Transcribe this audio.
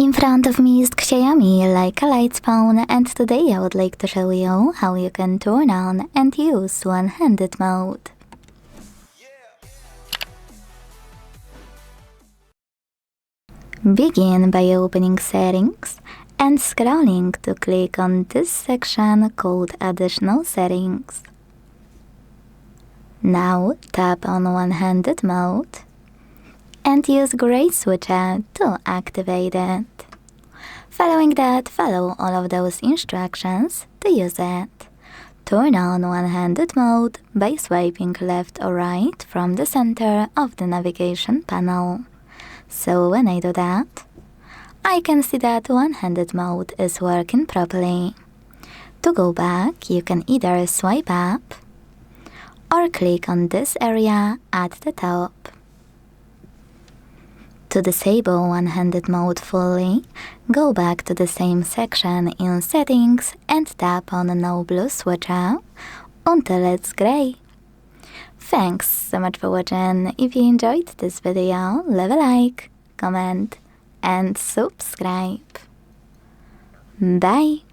In front of me is XIAOMI Leica Leitzphone, and today I would like to show you how you can turn on and use one-handed mode. Begin by opening Settings and scrolling to click on this section called Additional Settings. Now tap on one-handed mode and use gray switcher to activate it. Following that, follow all of those instructions to use it. Turn on one-handed mode by swiping left or right from the center of the navigation panel. So when I do that, I can see that one-handed mode is working properly. To go back, you can either swipe up or click on this area at the top. To disable one-handed mode fully, go back to the same section in Settings and tap on No Blue switcher until it's gray. Thanks so much for watching. If you enjoyed this video, leave a like, comment and subscribe. Bye!